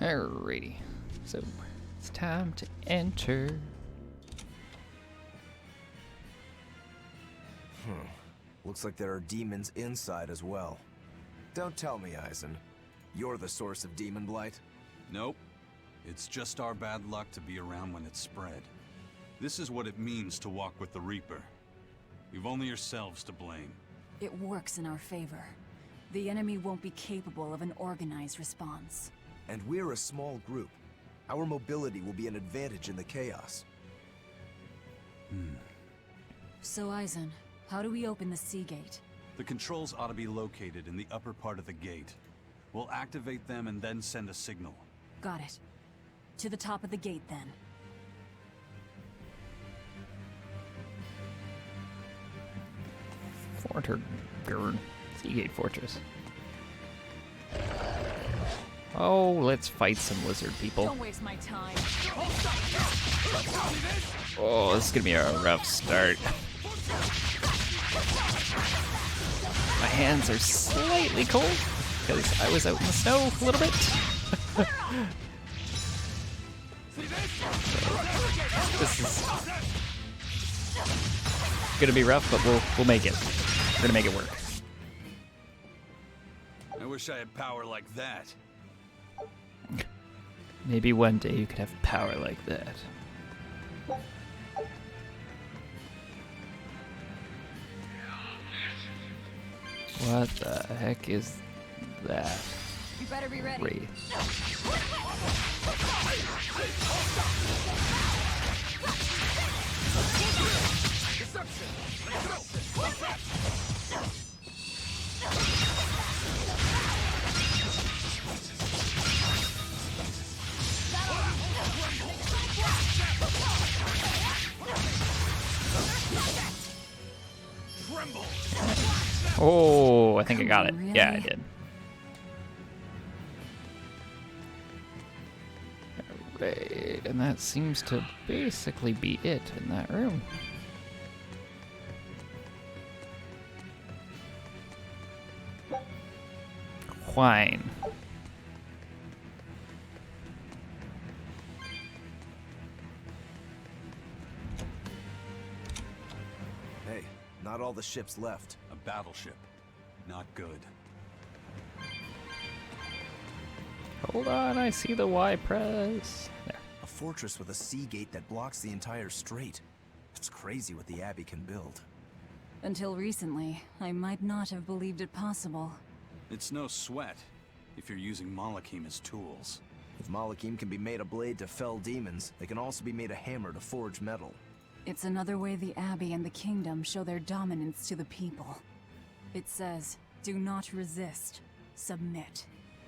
Alrighty. So, it's time to enter. Looks like there are demons inside as well. Don't tell me, Eisen. You're the source of demon blight? Nope. It's just our bad luck to be around when it's spread. This is what it means to walk with the Reaper. You've only yourselves to blame. It works in our favor. The enemy won't be capable of an organized response. And we're a small group. Our mobility will be an advantage in the chaos. So, Eisen, how do we open the sea gate? The controls ought to be located in the upper part of the gate. We'll activate them and then send a signal. Got it. To the top of the gate, then. Seagate Fortress. Oh, let's fight some lizard people. Don't waste my time. Oh, this is gonna be a rough start. My hands are slightly cold because I was out in the snow a little bit. This is gonna be rough, but we'll make it. We're gonna make it work. I wish I had power like that. Maybe one day you could have power like that. What the heck is that? You better be ready. Wraith. Oh, I think I got it. Yeah, I did. Alright, and that seems to basically be it in that room. Wine. Hey, not all the ships left. A battleship. Not good. Hold on, I see the Y press. There. A fortress with a sea gate that blocks the entire strait. It's crazy what the Abbey can build. Until recently, I might not have believed it possible. It's no sweat if you're using Malachim as tools. If Malachim can be made a blade to fell demons, they can also be made a hammer to forge metal. It's another way the Abbey and the Kingdom show their dominance to the people. It says, do not resist, submit.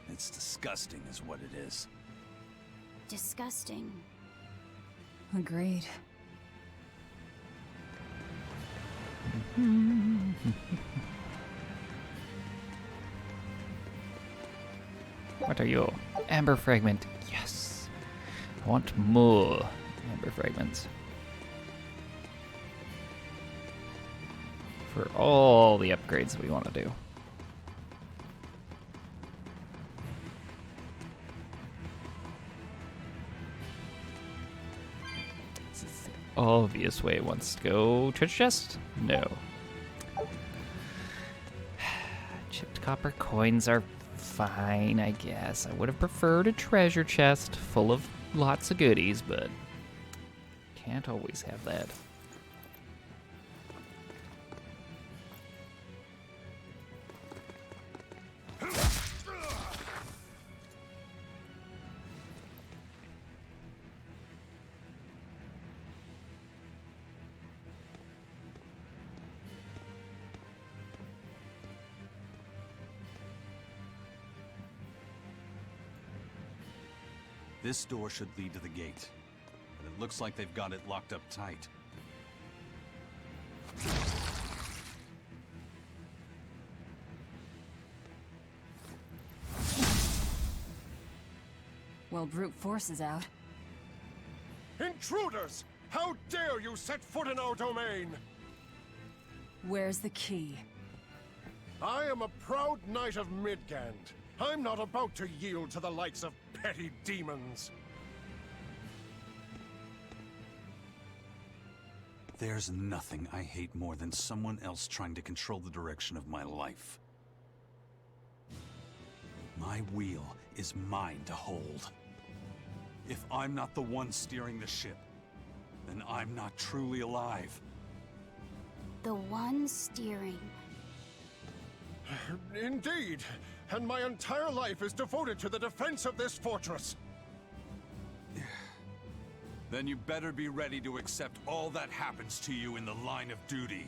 It's disgusting is what it is. Disgusting. Agreed. What are you? Amber fragment. Yes. I want more amber fragments. For all the upgrades that we want to do. This is the obvious way it wants to go. Treasure chest? No. Chipped copper coins are fine, I guess. I would have preferred a treasure chest full of lots of goodies, but can't always have that. This door should lead to the gate, but it looks like they've got it locked up tight. Well, brute force is out. Intruders! How dare you set foot in our domain! Where's the key? I am a proud knight of Midgand. I'm not about to yield to the likes of petty demons. There's nothing I hate more than someone else trying to control the direction of my life. My wheel is mine to hold. If I'm not the one steering the ship, then I'm not truly alive. The one steering. Indeed, and my entire life is devoted to the defense of this fortress. Then you better be ready to accept all that happens to you in the line of duty.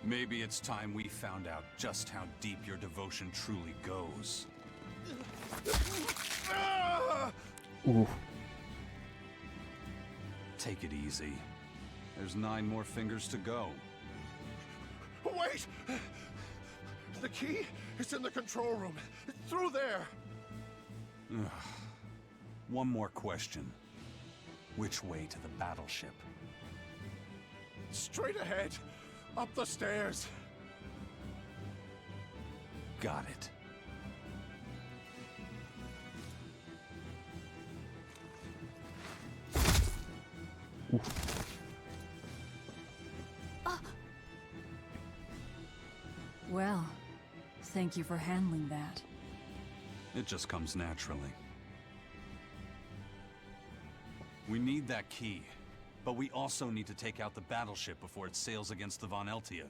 Maybe it's time we found out just how deep your devotion truly goes. Ooh. Take it easy. There's 9 more fingers to go. Wait! The key is in the control room. It's through there. One more question. Which way to the battleship? Straight ahead. Up the stairs. Got it. Well, thank you for handling that. It just comes naturally. We need that key, but we also need to take out the battleship before it sails against the Von Eltia.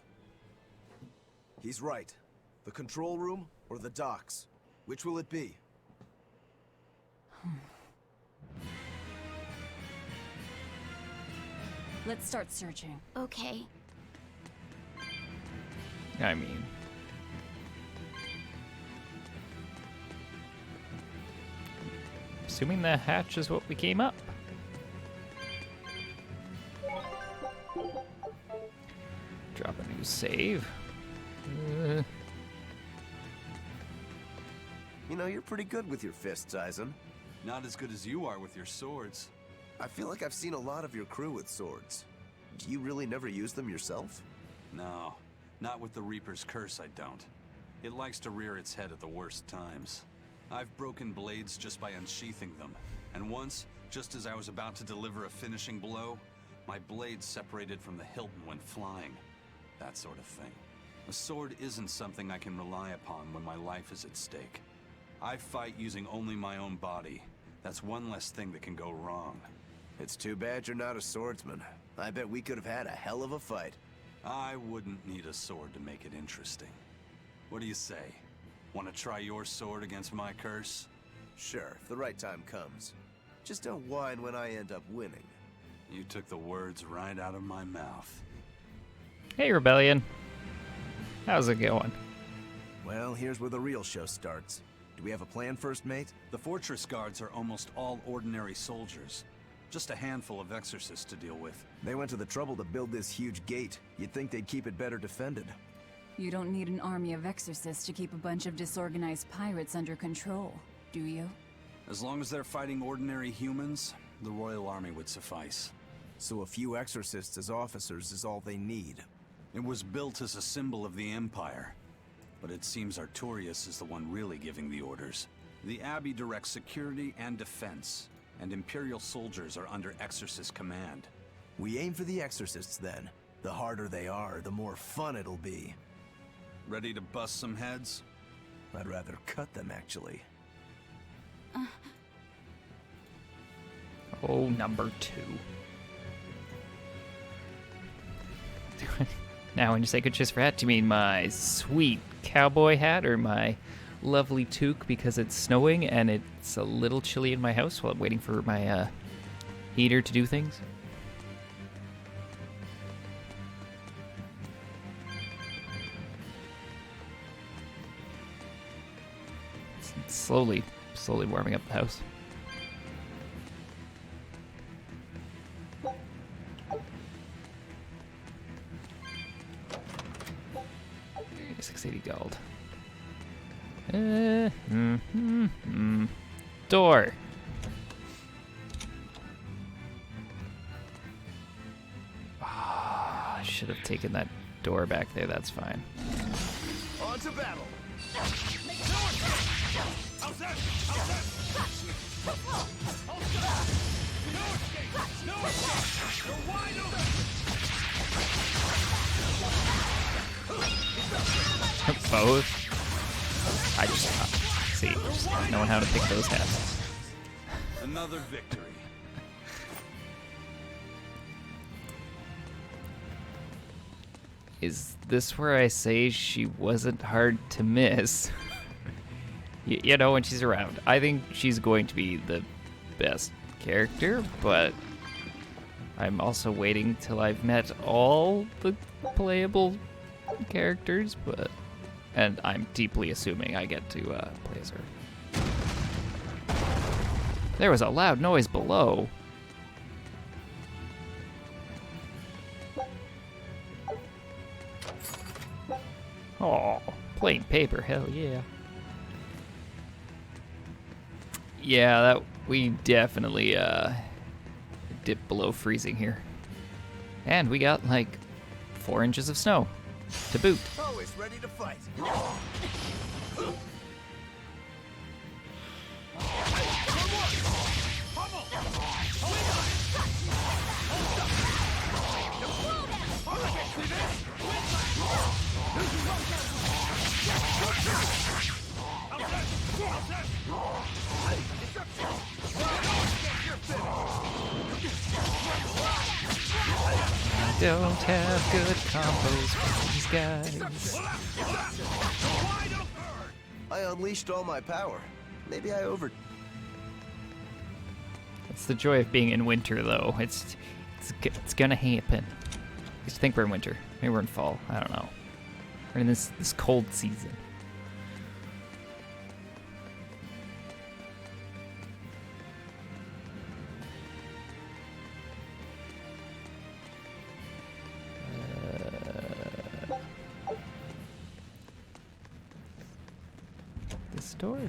He's right. The control room or the docks? Which will it be? Let's start searching. Okay. I mean, assuming the hatch is what we came up. Drop a new save. You know, you're pretty good with your fists, Eisen. Not as good as you are with your swords. I feel like I've seen a lot of your crew with swords. Do you really never use them yourself? No, not with the Reaper's curse, I don't. It likes to rear its head at the worst times. I've broken blades just by unsheathing them, and once, just as I was about to deliver a finishing blow, my blade separated from the hilt and went flying. That sort of thing. A sword isn't something I can rely upon when my life is at stake. I fight using only my own body. That's one less thing that can go wrong. It's too bad you're not a swordsman. I bet we could have had a hell of a fight. I wouldn't need a sword to make it interesting. What do you say? Want to try your sword against my curse? Sure, if the right time comes. Just don't whine when I end up winning. You took the words right out of my mouth. Hey, Rebellion. How's it going? Well, here's where the real show starts. Do we have a plan, First Mate? The fortress guards are almost all ordinary soldiers. Just a handful of exorcists to deal with. They went to the trouble to build this huge gate. You'd think they'd keep it better defended. You don't need an army of exorcists to keep a bunch of disorganized pirates under control, do you? As long as they're fighting ordinary humans, the Royal Army would suffice. So a few exorcists as officers is all they need. It was built as a symbol of the Empire. But it seems Artorias is the one really giving the orders. The Abbey directs security and defense, and Imperial soldiers are under Exorcist command. We aim for the exorcists then. The harder they are, the more fun it'll be. Ready to bust some heads? I'd rather cut them, actually. Oh, number 2. Now, when you say good choice for hat, do you mean my sweet cowboy hat or my lovely toque because it's snowing and it's a little chilly in my house while I'm waiting for my heater to do things? It's slowly warming up the house. $680 gold. Door. Ah, should have taken that door back there. That's fine. On to battle. Both. I just see, just knowing how to pick those hats. Another victory. Is this where I say she wasn't hard to miss? You know, when she's around. I think she's going to be the best character, but I'm also waiting till I've met all the playable characters, and I'm deeply assuming I get to play as her. There was a loud noise below. Oh, plain paper, hell yeah. Yeah, that we definitely dipped below freezing here. And we got like 4 inches of snow to boot. Always ready to fight. I don't have good combos for these guys. I unleashed all my power. Maybe I It's the joy of being in winter, though. It's gonna happen. Just think we're in winter. Maybe we're in fall. I don't know. We're in this cold season. This door.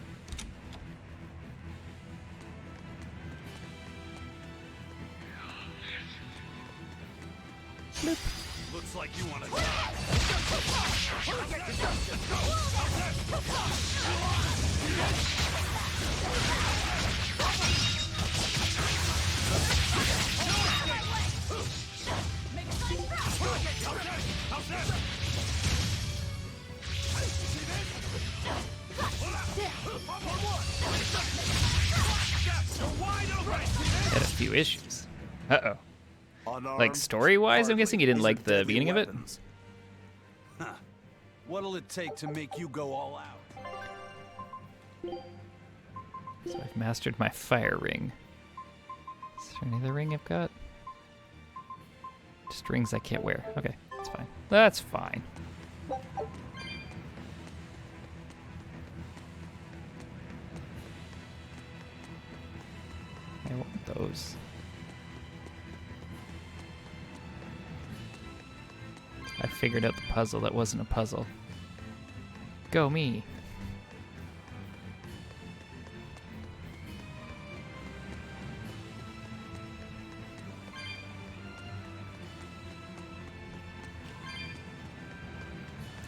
Looks like you want to die. Had a few issues. Uh-oh. unarmed. Like story-wise, I'm guessing you didn't like the Deadly beginning of it? weapons. Huh. What'll it take to make you go all out? So I've mastered my fire ring. Is there any other ring I've got? Just rings I can't wear. Okay, that's fine. That's fine. I want those. I figured out the puzzle that wasn't a puzzle. Go me.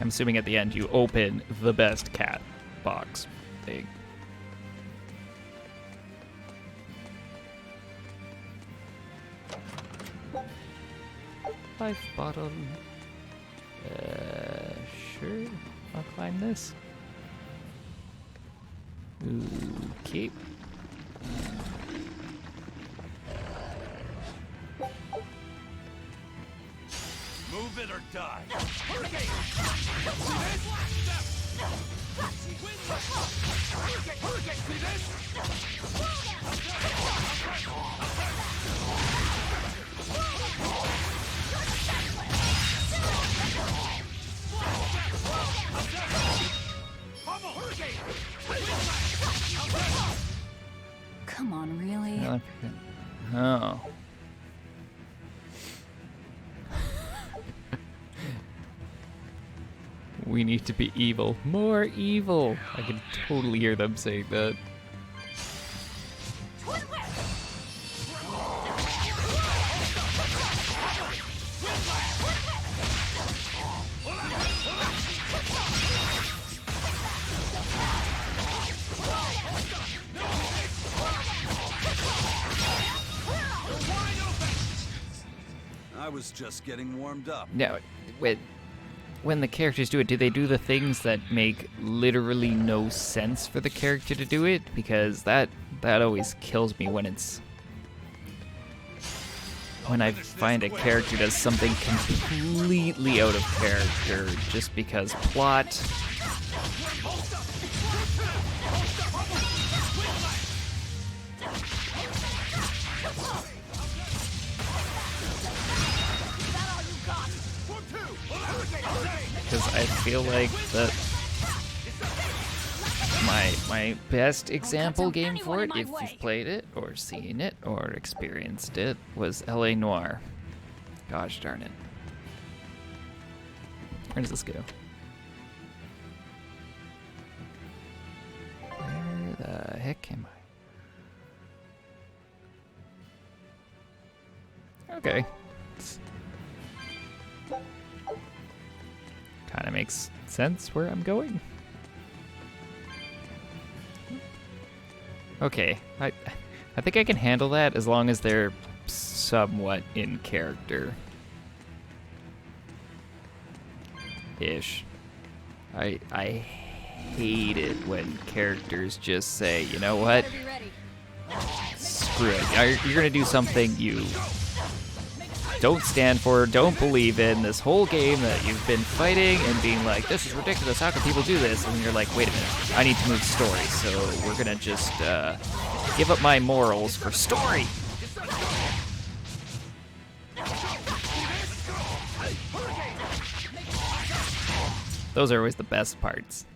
I'm assuming at the end you open the best cat box thing. Life bottle. Sure. I'll climb this. Okay. Move it or die. Come on, really? Oh. We need to be evil. More evil. I can totally hear them saying that. was just getting warmed up. Now, when the characters do it, do they do the things that make literally no sense for the character to do it? Because that always kills me when I find a character does something completely out of character just because plot. Because I feel like that my best example game for it, if you've played it or seen it or experienced it, was LA Noire. Gosh darn it. Where does this go? Where the heck am I? Okay. Kind of makes sense where I'm going. Okay, I think I can handle that as long as they're somewhat in character. Ish. I hate it when characters just say, you know what? Screw it. You're gonna do something you don't stand for, don't believe in, this whole game that you've been fighting and being like, this is ridiculous, how can people do this? And you're like, wait a minute, I need to move story, so we're gonna just give up my morals for story. Those are always the best parts.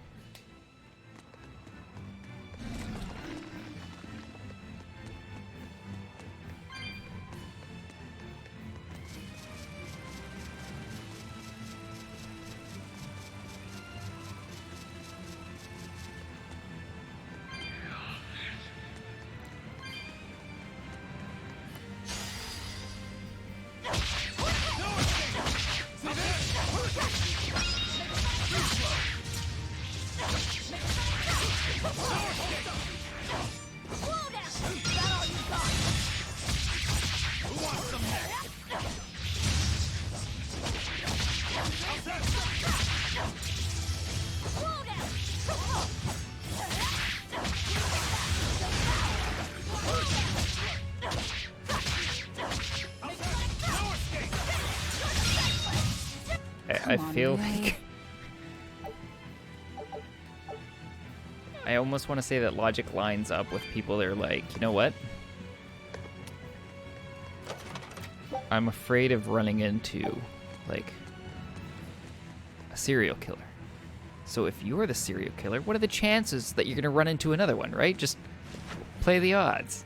I feel like I almost want to say that logic lines up with people that are like, you know what? I'm afraid of running into, like, a serial killer. So if you're the serial killer, what are the chances that you're going to run into another one, right? Just play the odds.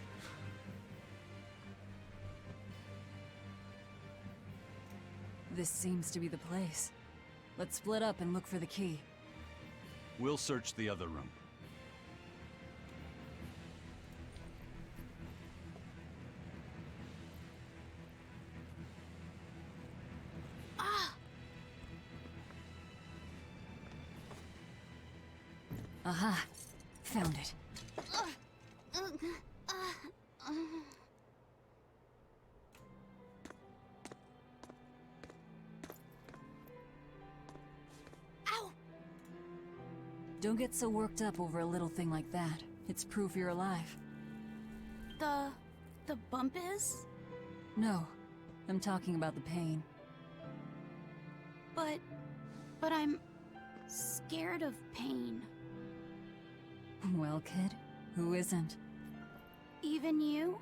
This seems to be the place. Let's split up and look for the key. We'll search the other room. Aha! Found it. Ow! Don't get so worked up over a little thing like that. It's proof you're alive. The bump is? No, I'm talking about the pain. But I'm scared of pain. Well, kid, who isn't? Even you?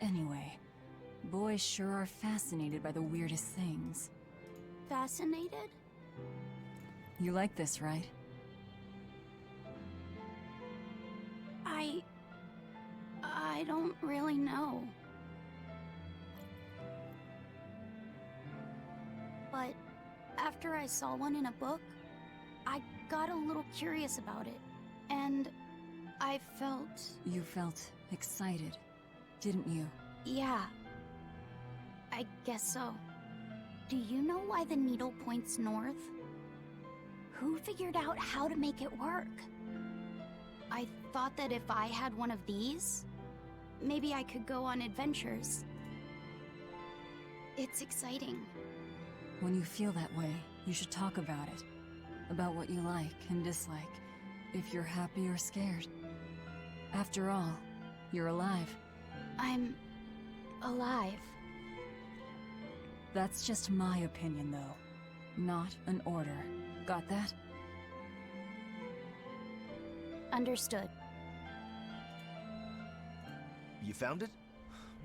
Anyway, boys sure are fascinated by the weirdest things. Fascinated? You like this, right? I don't really know. But after I saw one in a book, I got a little curious about it, and I felt... You felt excited, didn't you? Yeah. I guess so. Do you know why the needle points north? Who figured out how to make it work? I thought that if I had one of these, maybe I could go on adventures. It's exciting. When you feel that way, you should talk about it. About what you like and dislike. If you're happy or scared. After all, you're alive. I'm alive. That's just my opinion, though. Not an order. Got that? Understood. You found it?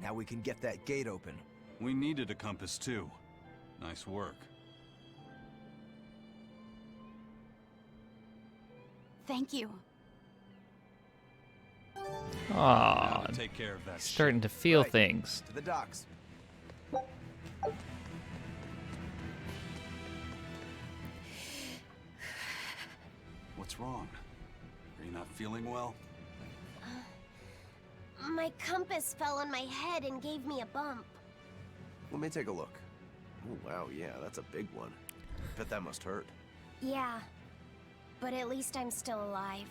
Now we can get that gate open. We needed a compass too. Nice work. Thank you. Aw, Now to take care of that starting to feel Right. things. To the docks. What's wrong? Are you not feeling well? My compass fell on my head and gave me a bump. Let me take a look. Oh, wow, yeah, that's a big one. Bet that must hurt. Yeah, but at least I'm still alive.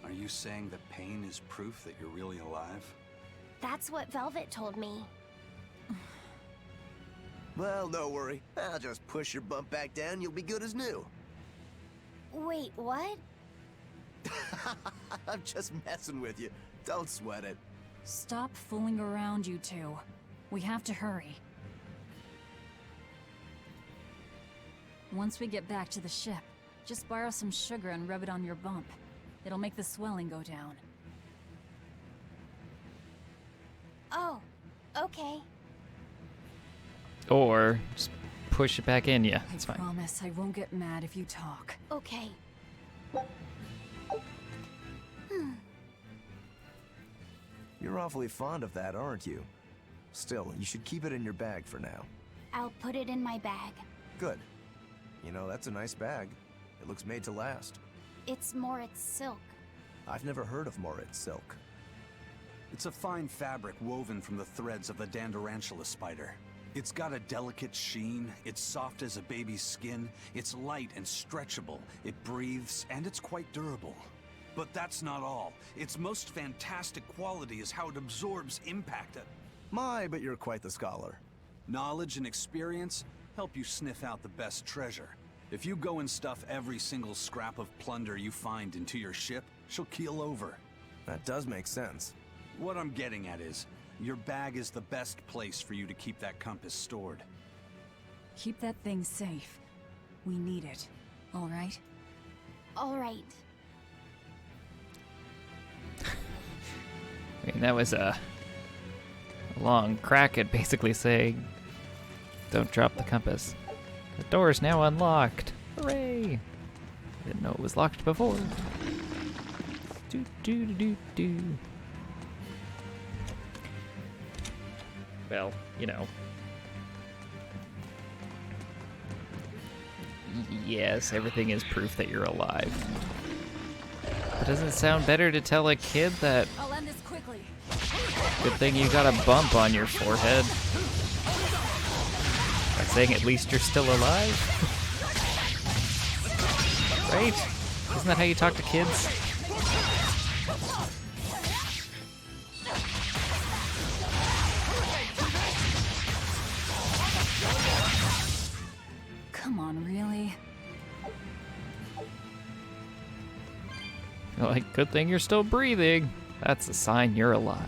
Are you saying that pain is proof that you're really alive? That's what Velvet told me. Well, don't worry. I'll just push your bump back down, you'll be good as new. Wait, what? I'm just messing with you. Don't sweat it. Stop fooling around, you two. We have to hurry. Once we get back to the ship, just borrow some sugar and rub it on your bump. It'll make the swelling go down. Oh, okay. Or just push it back in, yeah, I it's fine. promise I won't get mad if you talk. Okay. You're awfully fond of that, aren't you? Still, you should keep it in your bag for now. I'll put it in my bag. Good. You know, that's a nice bag. It looks made to last. It's Moritz silk. I've never heard of Moritz silk. It's a fine fabric woven from the threads of the Dandarantula spider. It's got a delicate sheen, it's soft as a baby's skin, it's light and stretchable, it breathes, and it's quite durable. But that's not all. Its most fantastic quality is how it absorbs impact. My, but you're quite the scholar. Knowledge and experience help you sniff out the best treasure. If you go and stuff every single scrap of plunder you find into your ship, she'll keel over. That does make sense. What I'm getting at is, your bag is the best place for you to keep that compass stored. Keep that thing safe. We need it. All right? All right. I mean, that was a long crack at basically saying, don't drop the compass. The door is now unlocked. Hooray! I didn't know it was locked before. Do do do do do. Well, you know. Yes, everything is proof that you're alive. But doesn't it sound better to tell a kid that I'll end this quickly. good thing you got a bump on your forehead? By saying at least you're still alive? Right? Isn't that how you talk to kids? Come on, really? You're like, good thing you're still breathing. That's a sign you're alive.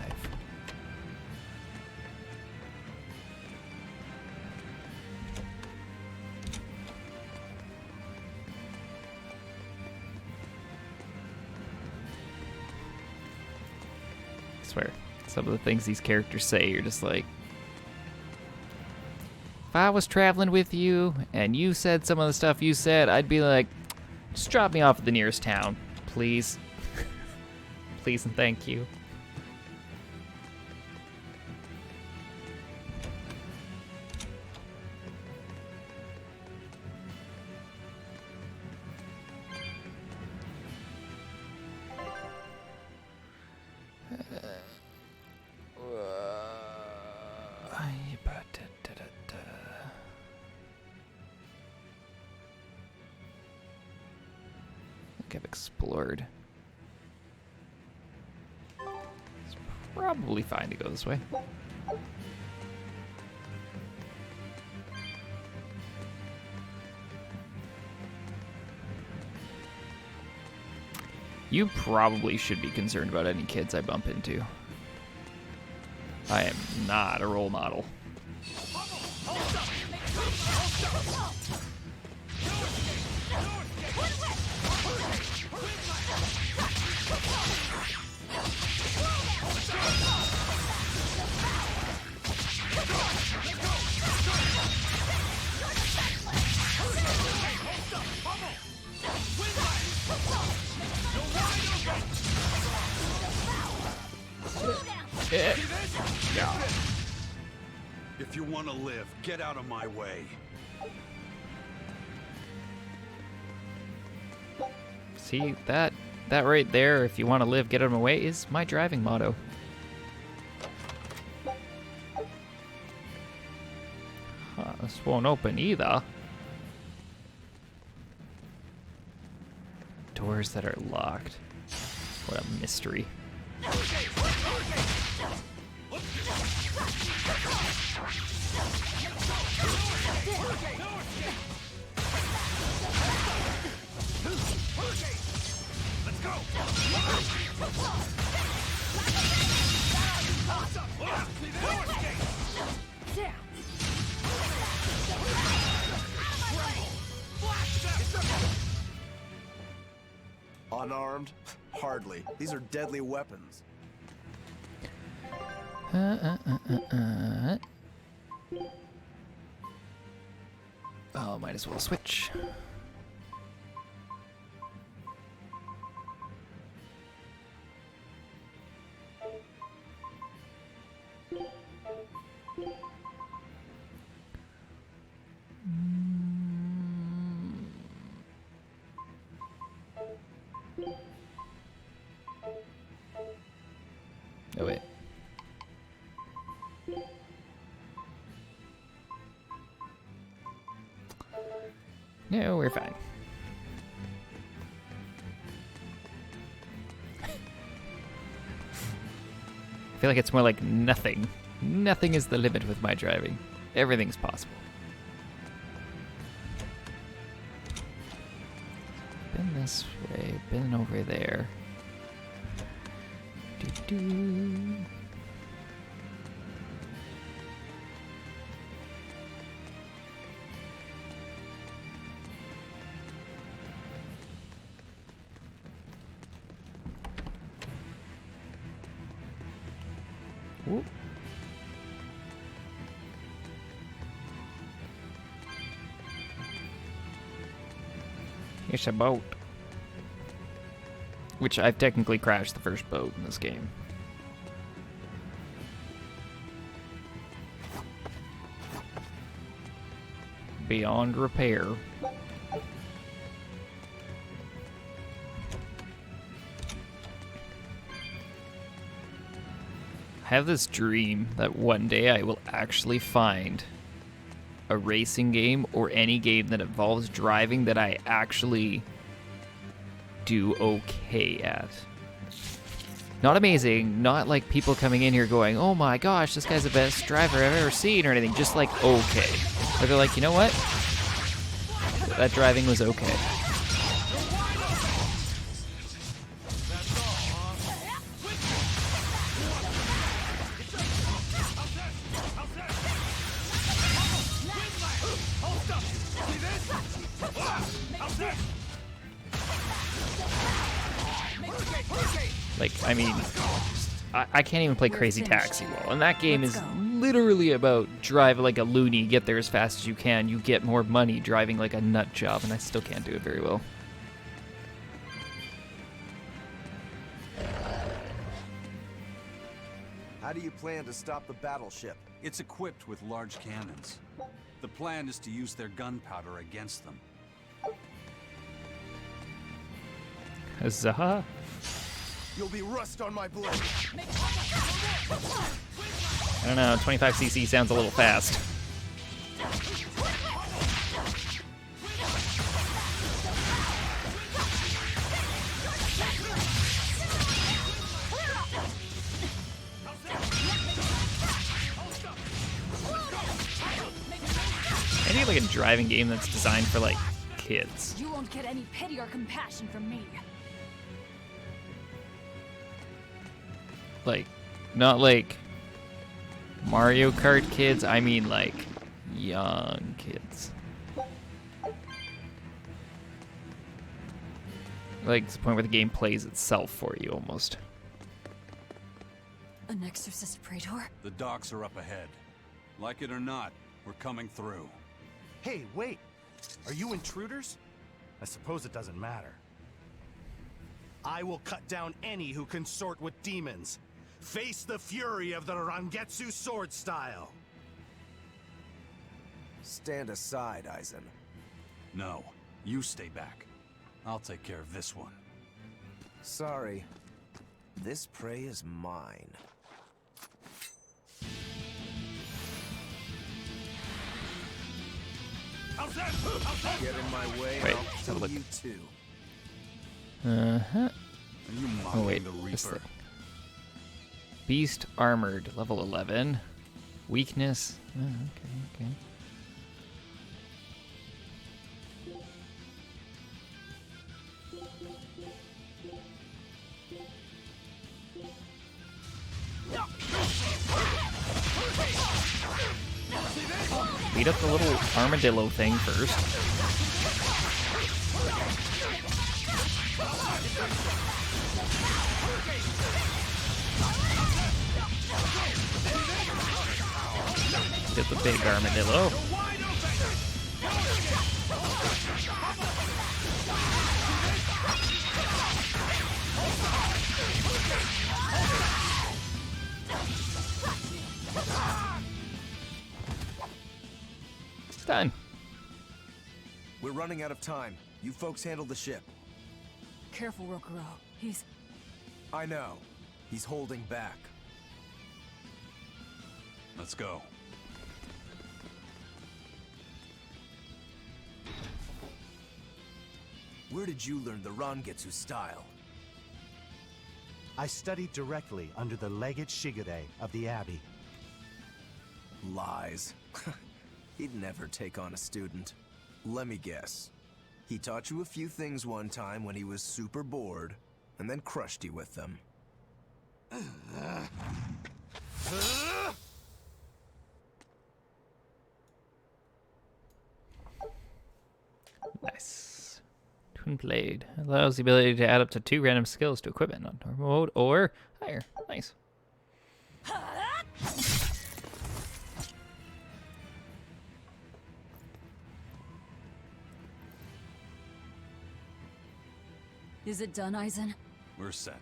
I swear, some of the things these characters say, you're just like, if I was traveling with you and you said some of the stuff you said, I'd be like, just drop me off at the nearest town, please. Please and thank you. I think I've explored. probably fine to go this way. You probably should be concerned about any kids I bump into. I am not a role model. Yeah. If you want to live, get out of my way. See, that right there, if you want to live, get out of my way, is my driving motto. Huh, this won't open either. Doors that are locked. What a mystery. Let's go! Unarmed? Hardly. These are deadly weapons. Oh, might as well switch. Oh, wait. No, we're fine. I feel like it's more like nothing. Nothing is the limit with my driving. Everything's possible. Been this way, been over there. Doo-doo. Whoop. Here's a boat. Which I've technically crashed the first boat in this game. Beyond repair. I have this dream that one day I will actually find a racing game or any game that involves driving that I actually do okay at. Not amazing, not like people coming in here going, oh my gosh, this guy's the best driver I've ever seen or anything, just like okay. Or they're like, you know what? That driving was okay. Like, I mean, I can't even play Crazy Taxi well. And that game is literally about drive like a loony, get there as fast as you can. You get more money driving like a nut job, and I still can't do it very well. How do you plan to stop the battleship? It's equipped with large cannons. The plan is to use their gunpowder against them. Huzzah. You'll be rust on my blade. I don't know, 25cc sounds a little fast. Maybe like a driving game that's designed for like kids. You won't get any pity or compassion from me. Like, not like Mario Kart kids, I mean like young kids. Like to the point where the game plays itself for you almost. An exorcist praetor? The docks are up ahead. Like it or not, we're coming through. Hey, wait! Are you intruders? I suppose it doesn't matter. I will cut down any who consort with demons. Face the fury of the Rangetsu sword style. Stand aside, Aizen. No, you stay back. I'll take care of this one. Sorry. This prey is mine. Get in my way, Wait, and I'll let's have a kill look. you too. Uh-huh. Are you mocking Oh wait, the this Reaper? thing. Beast armored, level 11. Weakness. Oh, okay. Beat up the little armadillo thing first. Get the big armadillo. It's done. We're running out of time. You folks handle the ship. Careful, Rokuro. He's... I know. He's holding back. Let's go. Where did you learn the Rangetsu style? I studied directly under the Legate Shigure of the Abbey. Lies. He'd never take on a student. Let me guess. He taught you a few things one time when he was super bored, and then crushed you with them. Nice. Twin blade allows the ability to add up to 2 random skills to equipment on normal mode or higher. Nice. Is it done, Aizen? We're set.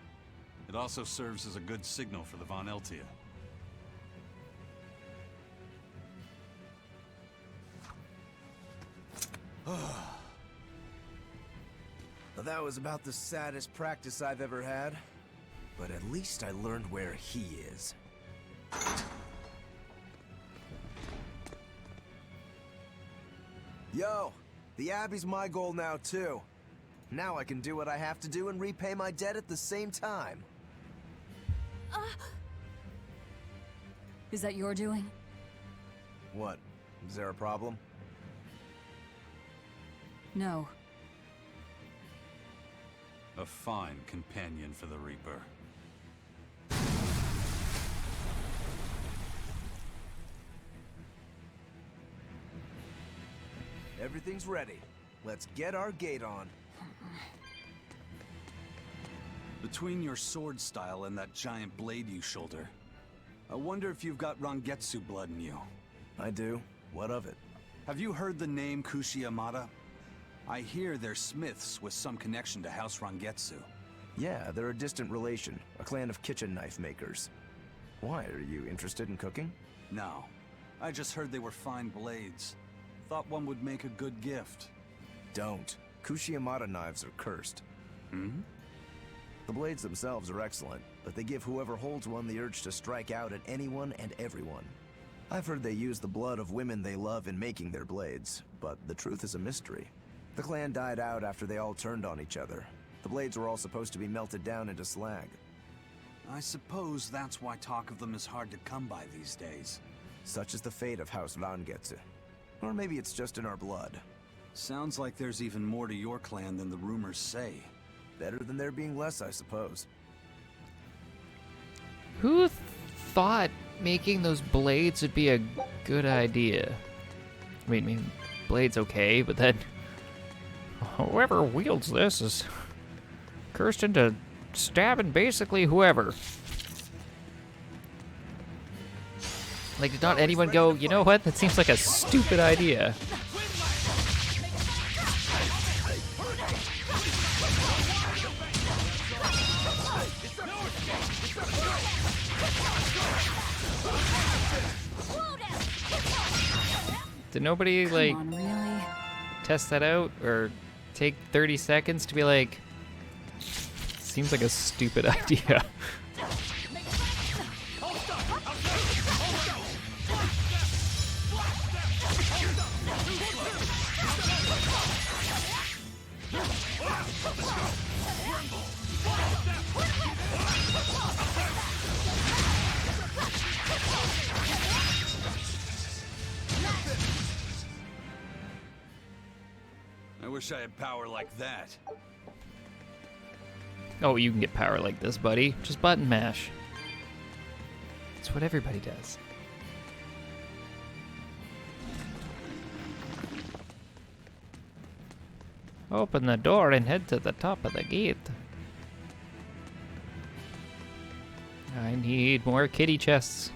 It also serves as a good signal for the Von Eltia. Well, that was about the saddest practice I've ever had. But at least I learned where he is. Yo, the Abbey's my goal now too. Now I can do what I have to do and repay my debt at the same time. Is that your doing? What? Is there a problem? No. A fine companion for the Reaper. Everything's ready. Let's get our gate on. Between your sword style and that giant blade you shoulder, I wonder if you've got Rangetsu blood in you. I do. What of it? Have you heard the name Kushiyamada? I hear they're smiths with some connection to House Rangetsu. Yeah, they're a distant relation, a clan of kitchen knife makers. Why, are you interested in cooking? No, I just heard they were fine blades. Thought one would make a good gift. Don't. Kushiyamada knives are cursed. Hmm? The blades themselves are excellent, but they give whoever holds one the urge to strike out at anyone and everyone. I've heard they use the blood of women they love in making their blades, but the truth is a mystery. The clan died out after they all turned on each other. The blades were all supposed to be melted down into slag. I suppose that's why talk of them is hard to come by these days. Such is the fate of House Rangetsu. Or maybe it's just in our blood. Sounds like there's even more to your clan than the rumors say. Better than there being less, I suppose. Who thought making those blades would be a good idea? I mean, blades okay, but then whoever wields this is cursed into stabbing basically whoever. Like, did not anyone go, you know what? That seems like a stupid idea. Did nobody, like, Come on, really? test that out? Or take 30 seconds to be like, seems like a stupid idea. I wish I had power like that. Oh, you can get power like this, buddy. Just button mash. It's what everybody does. Open the door and head to the top of the gate. I need more kitty chests.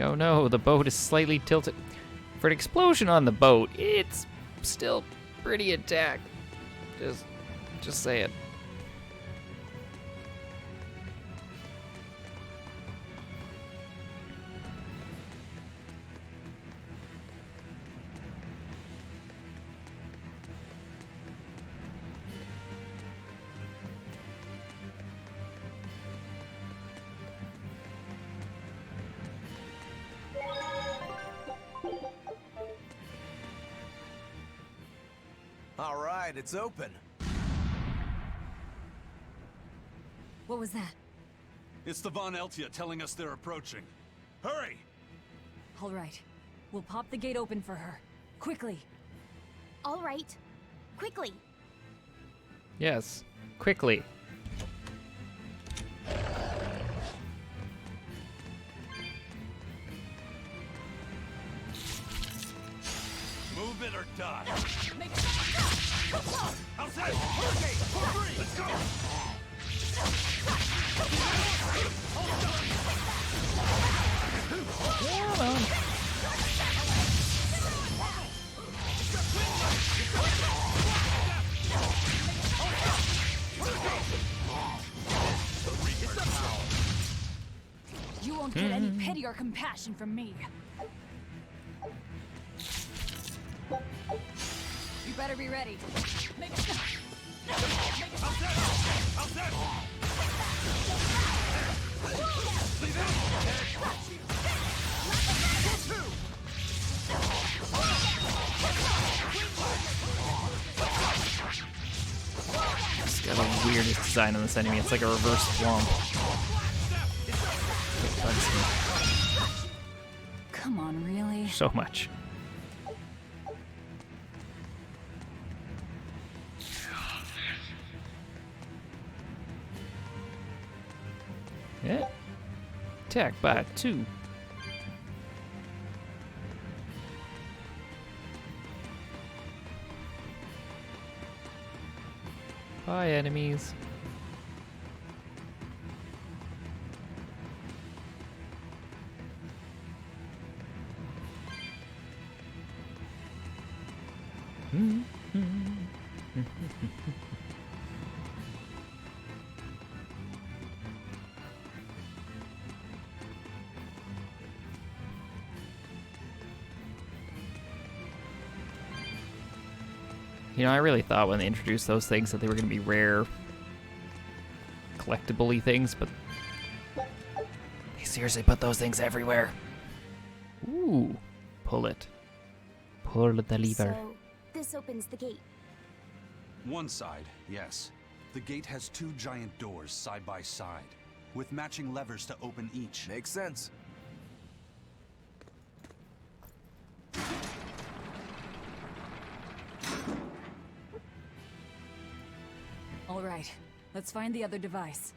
Oh no, the boat is slightly tilted. For an explosion on the boat, it's still pretty intact. Just saying. All right, it's open. What was that? It's the Von Eltia telling us they're approaching. Hurry! All right. We'll pop the gate open for her. Quickly. All right. Quickly. Yes, quickly. Move it or die. Outside! Okay, for free! Let's go! Come on. You won't get any pity or compassion from me. You better be ready. It's got the weirdest design on this enemy. It's like a reverse swamp. It bugs me Come on, really? so much. Yeah. Attack by 2. Bye, enemies. You know, I really thought when they introduced those things that they were going to be rare, collectible-y things, but they seriously put those things everywhere. Ooh, pull it. Pull the lever. So, this opens the gate. One side, yes. The gate has 2 giant doors side by side, with matching levers to open each. Makes sense. All right, let's find the other device.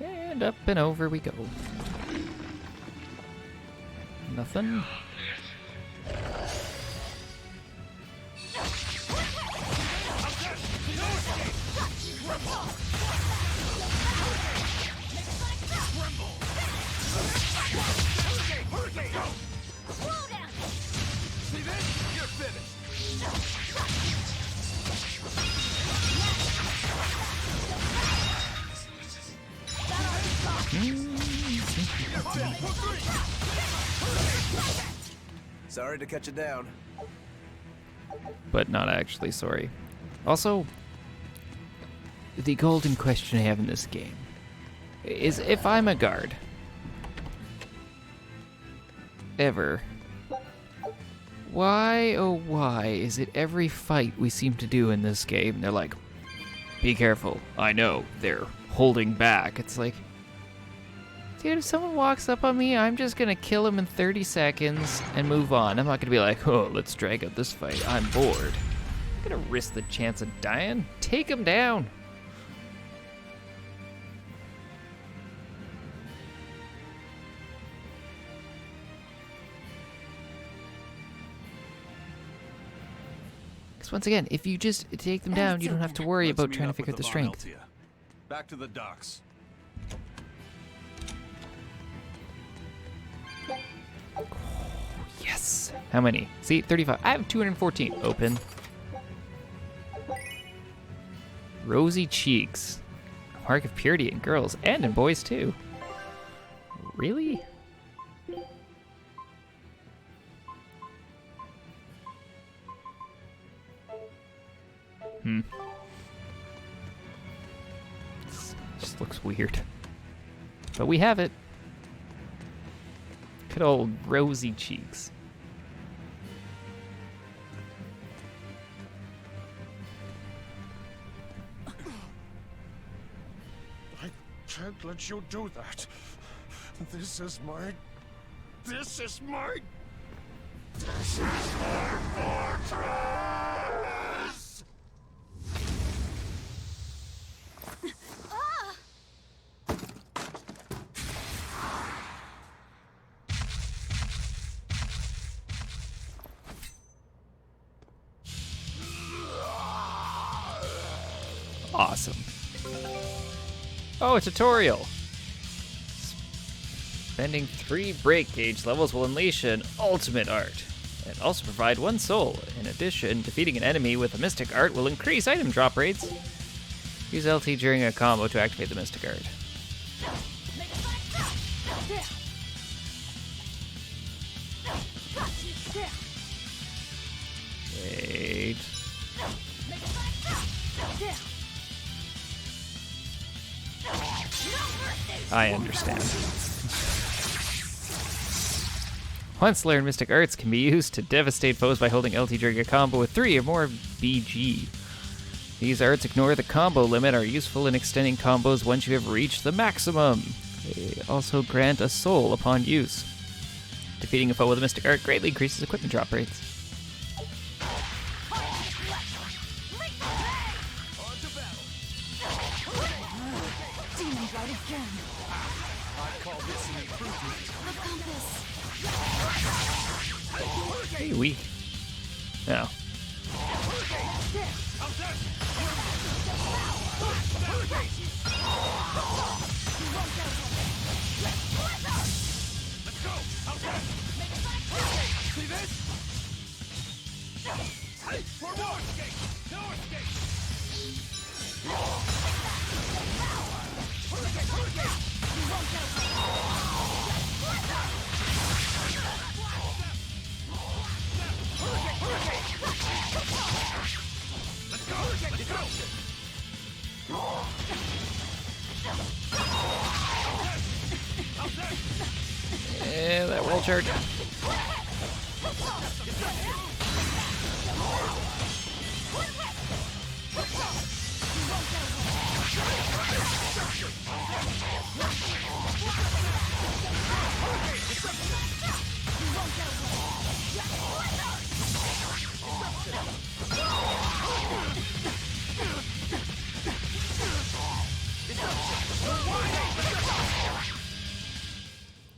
And up and over we go. Nothing. See this? You're finished. Sorry to cut you down. But not actually, sorry. Also, the golden question I have in this game is if I'm a guard, ever, why, oh why, is it every fight we seem to do in this game, they're like, be careful, I know, they're holding back. It's like, dude, if someone walks up on me, I'm just gonna kill him in 30 seconds and move on. I'm not gonna be like, oh, let's drag out this fight. I'm bored. I'm gonna risk the chance of dying. Take him down. Because once again, if you just take them down, you don't have to worry Let's about meet trying to up with figure out the Von strength. Altia. Back to the docks. Yes. How many? See, 35. I have 214. Open. Rosy cheeks. A mark of purity in girls and in boys too. Really? Just looks weird. But we have it. Good old rosy cheeks. I can't let you do that. This is my fortress! Awesome. Oh, a tutorial. Spending 3 break gauge levels will unleash an ultimate art and also provide 1 soul. In addition, defeating an enemy with a mystic art will increase item drop rates. Use LT during a combo to activate the mystic art. Wait. I understand. Once learned, Mystic Arts can be used to devastate foes by holding LT during a combo with 3 or more BG. These arts ignore the combo limit, are useful in extending combos once you have reached the maximum. They also grant a soul upon use. Defeating a foe with a Mystic Art greatly increases equipment drop rates. Demons right again. I call this an improvement. Hey, weak. No. Let's go! See this? Hey, for no escape! No escape! Let's go! Let's go! Yeah, that roll charge.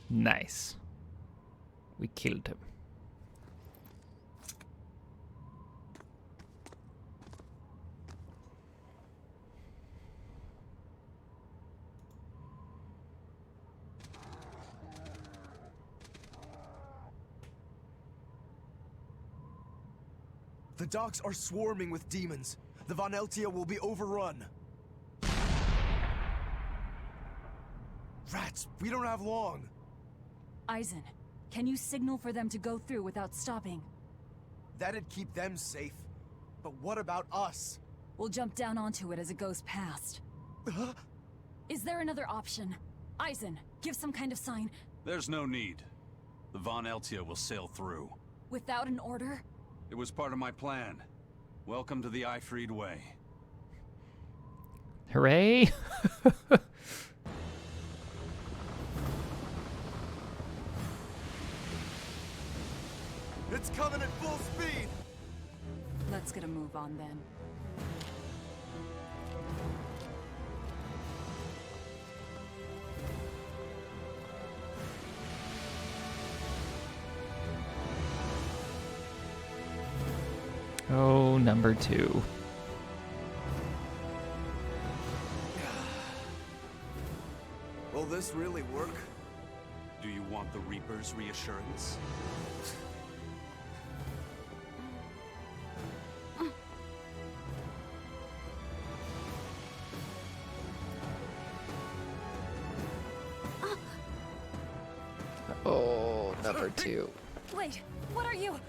Nice. We killed him. The docks are swarming with demons. The Von Eltia will be overrun. Rats, we don't have long. Eisen, can you signal for them to go through without stopping? That'd keep them safe. But what about us? We'll jump down onto it as it goes past. Is there another option? Eisen, give some kind of sign. There's no need. The Von Eltia will sail through. Without an order? It was part of my plan. Welcome to the Ifried Way. Hooray! It's coming at full speed! Let's get a move on then. Oh, number 2. Will this really work? Do you want the Reaper's reassurance? Oh, number 2. Wait, what are you?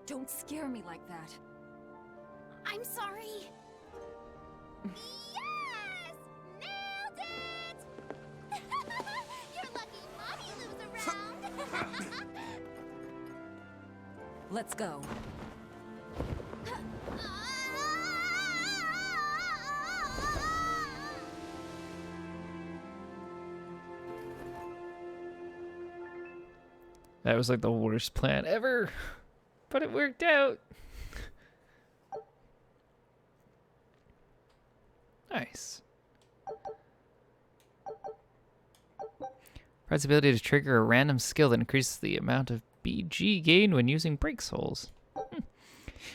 Don't scare me like that. I'm sorry. Yes! Nailed it! You're lucky Mommy lives around. Let's go. That was like the worst plan ever, but it worked out. Nice. Provides the ability to trigger a random skill that increases the amount of BG gained when using break souls.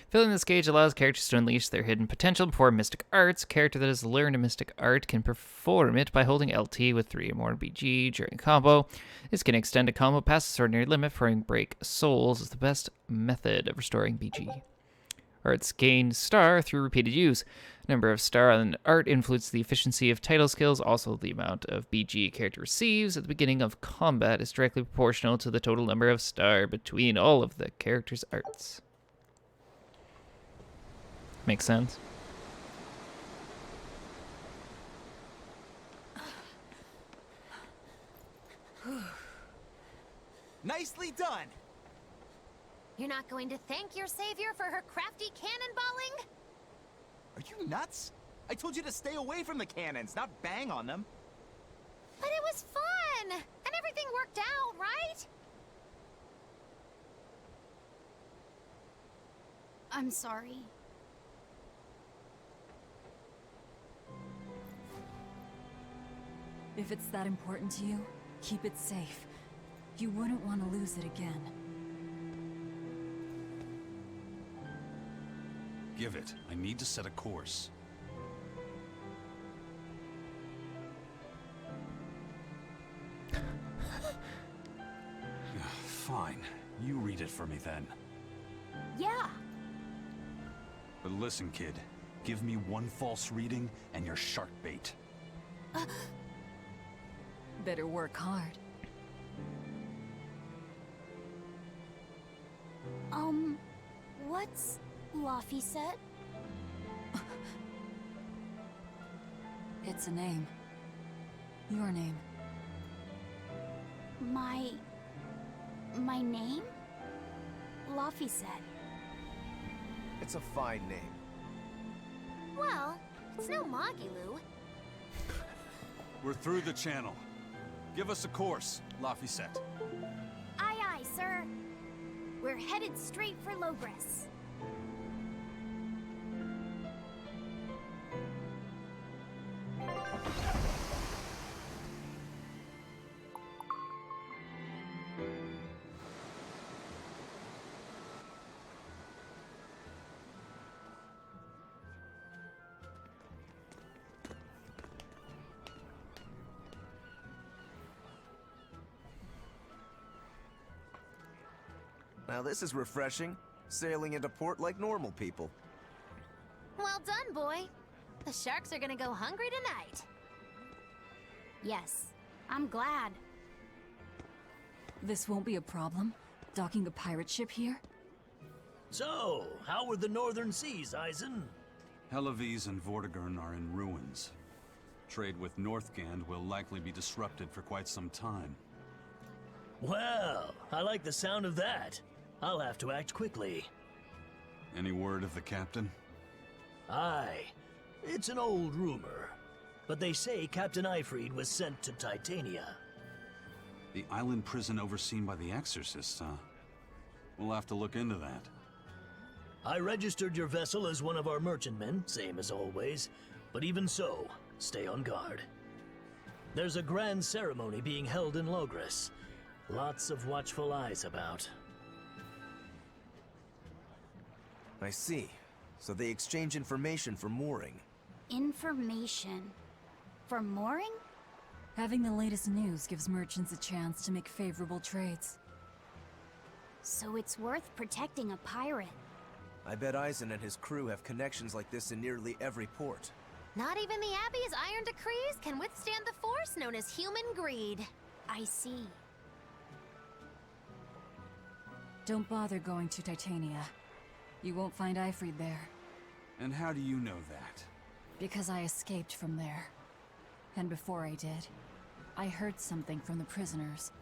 Filling this gauge allows characters to unleash their hidden potential before mystic arts. A character that has learned a mystic art can perform it by holding LT with 3 or more BG during a combo. This can extend a combo past its ordinary limit. Performing break souls is the best method of restoring BG. Arts gain star through repeated use. Number of star on art influences the efficiency of title skills. Also, the amount of BG a character receives at the beginning of combat is directly proportional to the total number of star between all of the character's arts. Makes sense. Nicely done! You're not going to thank your savior for her crafty cannonballing? Are you nuts? I told you to stay away from the cannons, not bang on them. But it was fun! And everything worked out, right? I'm sorry. If it's that important to you, keep it safe. You wouldn't want to lose it again. Give it. I need to set a course. it for me then. Yeah. But listen, kid. Give me one false reading and you're shark bait. Better work hard. What's Laphicet? It's a name. Your name. My name? Laphicet. It's a fine name. Well, it's no Magilu. We're through the channel. Give us a course, Laphicet. Aye, aye, sir. We're headed straight for Logres. Now this is refreshing. Sailing into port like normal people. Well done, boy. The sharks are gonna go hungry tonight. Yes, I'm glad. This won't be a problem? Docking a pirate ship here? So, how were the northern seas, Eisen? Helavis and Vortigern are in ruins. Trade with Northgand will likely be disrupted for quite some time. Well, I like the sound of that. I'll have to act quickly. Any word of the captain? Aye. It's an old rumor. But they say Captain Ifrid was sent to Titania. The island prison overseen by the exorcists, huh? We'll have to look into that. I registered your vessel as one of our merchantmen, same as always. But even so, stay on guard. There's a grand ceremony being held in Logres. Lots of watchful eyes about. I see. So they exchange information for mooring. Information. For mooring? Having the latest news gives merchants a chance to make favorable trades. So it's worth protecting a pirate. I bet Eisen and his crew have connections like this in nearly every port. Not even the Abbey's iron decrees can withstand the force known as human greed. I see. Don't bother going to Titania. You won't find Ifrid there. And how do you know that? Because I escaped from there. And before I did, I heard something from the prisoners.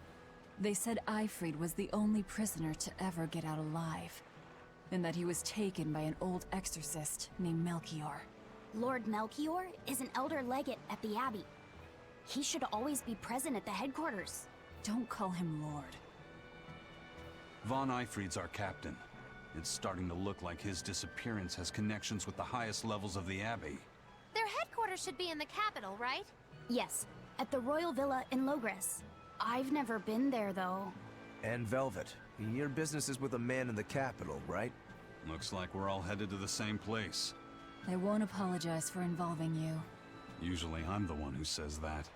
They said Ifrid was the only prisoner to ever get out alive, and that he was taken by an old exorcist named Melchior. Lord Melchior is an elder legate at the Abbey. He should always be present at the headquarters. Don't call him Lord. Von Ifrid's our captain. It's starting to look like his disappearance has connections with the highest levels of the Abbey. Their headquarters should be in the capital, right? Yes, at the Royal Villa in Logres. I've never been there, though. And Velvet, your business is with a man in the capital, right? Looks like we're all headed to the same place. I won't apologize for involving you. Usually I'm the one who says that.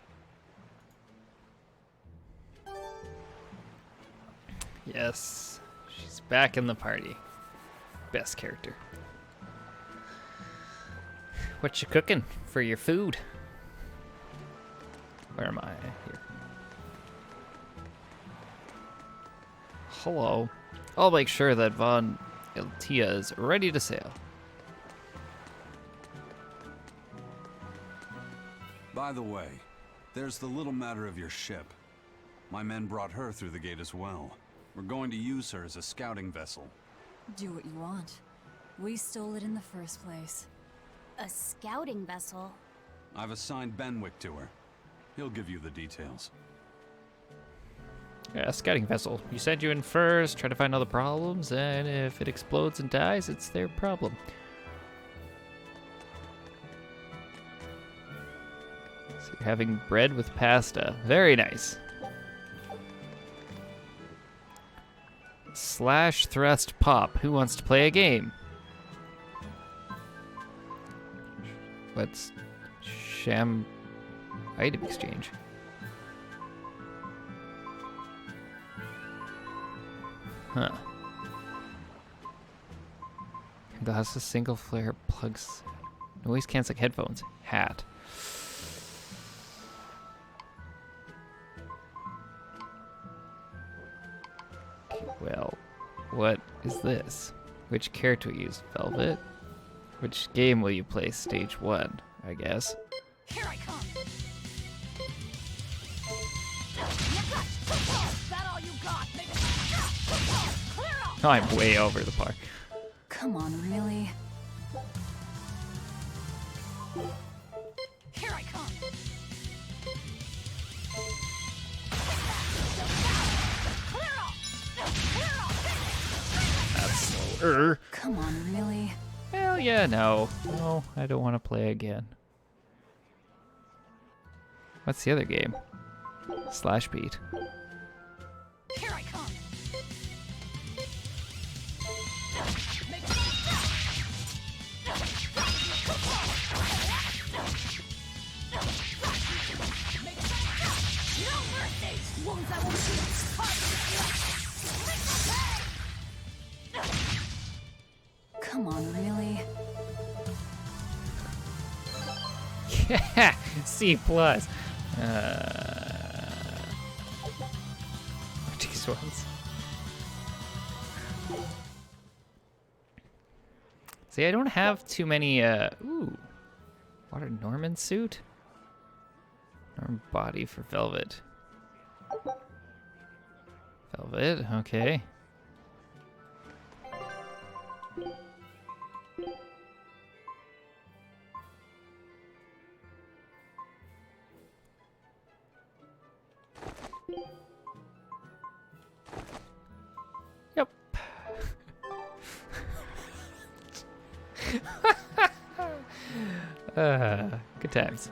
Yes, she's back in the party. Best character. What you cooking for your food? Where am I? Here. Hello. I'll make sure that Von Iltia is ready to sail. By the way, there's the little matter of your ship. My men brought her through the gate as well. We're going to use her as a scouting vessel. Do what you want. We stole it in the first place. A scouting vessel? I've assigned Benwick to her. He'll give you the details. Yeah, scouting vessel. You send you in first, try to find all the problems, and if it explodes and dies, it's their problem. So you're having bread with pasta. Very nice. Slash thrust pop. Who wants to play a game? Let's sham item exchange. Huh. That's a single flare plugs. Noise canceling headphones. Hat. Well, what is this? Which character will you use? Velvet? Which game will you play? Stage 1, I guess. Here I come. That all you got, nigga? Clear it off. Oh, I'm way over the par. Come on, really? Here I come. Clear it off. Clear it off. That's slower. Come on, really? Hell yeah, no. No, I don't want to play again. What's the other game? Slash Beat. Here I come. No mercy! Wounds I won't heal. Come on, really? Yeah, C+. These ones. See, I don't have too many, ooh. What a Norman suit? Norman body for Velvet. Velvet, okay. Yep. Good times.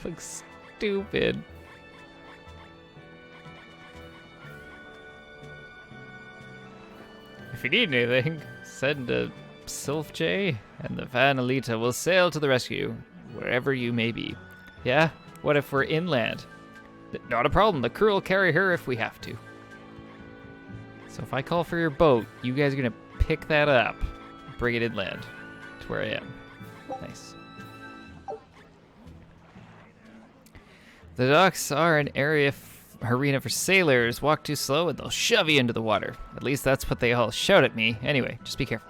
Looks stupid. If you need anything, send a Sylph J, and the Van Alita will sail to the rescue, wherever you may be. Yeah? What if we're inland? Not a problem, the crew will carry her if we have to. So if I call for your boat, you guys are gonna pick that up, bring it inland to where I am. Nice. The docks are an arena for sailors. Walk too slow and they'll shove you into the water. At least that's what they all shout at me. Anyway, just be careful.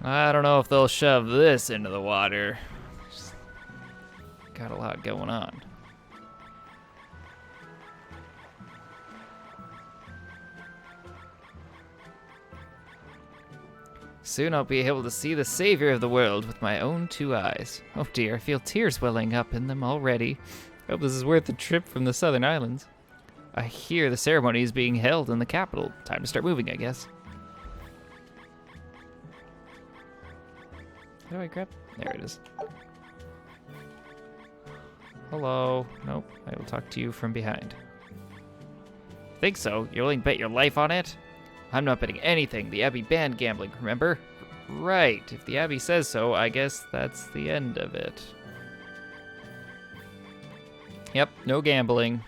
I don't know if they'll shove this into the water. Got a lot going on. Soon I'll be able to see the savior of the world with my own two eyes. Oh dear, I feel tears welling up in them already. Hope this is worth the trip from the southern islands. I hear the ceremony is being held in the capital. Time to start moving, I guess. How do I grab? There it is. Hello. Nope, I will talk to you from behind. Think so? You're willing to bet your life on it? I'm not betting anything. The Abbey banned gambling, remember? Right. If the Abbey says so, I guess that's the end of it. Yep, no gambling.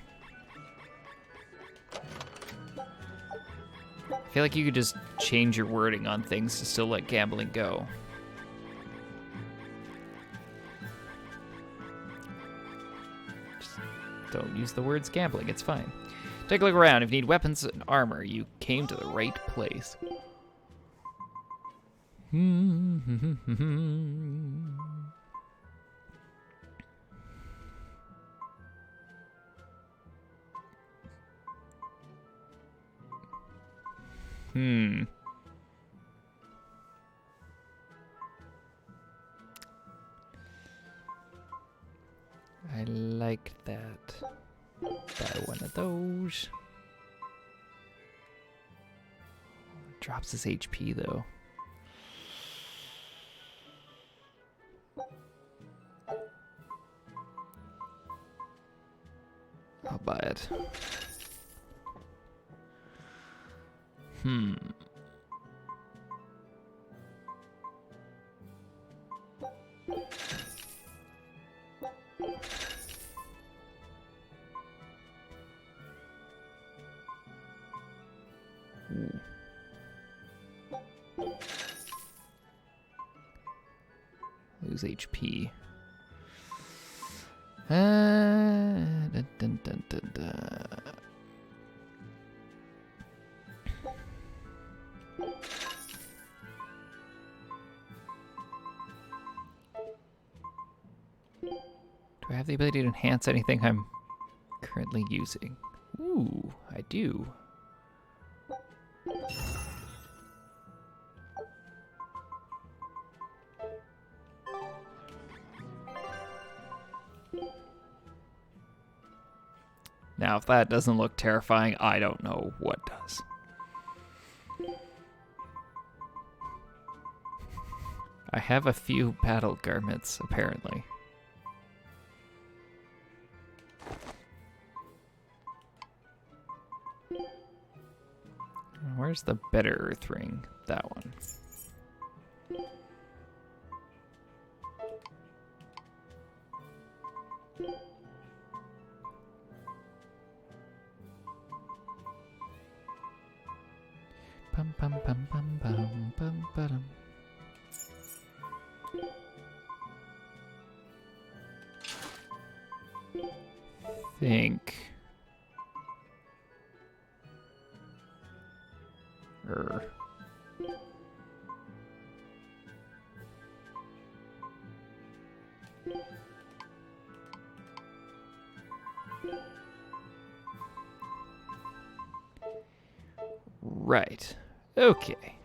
I feel like you could just change your wording on things to still let gambling go. Just don't use the words gambling, it's fine. Take a look around. If you need weapons and armor, you came to the right place. I like that. Buy one of those. Drops his HP though. I'll buy it. Ooh. Lose HP. Dun, dun, dun, dun, dun. Do I have the ability to enhance anything I'm currently using? Ooh, I do. Now, if that doesn't look terrifying, I don't know what does. I have a few battle garments, apparently. Where's the better earth ring? That one. Pum pum pum pum pum pum pum. Think. Right. Okay.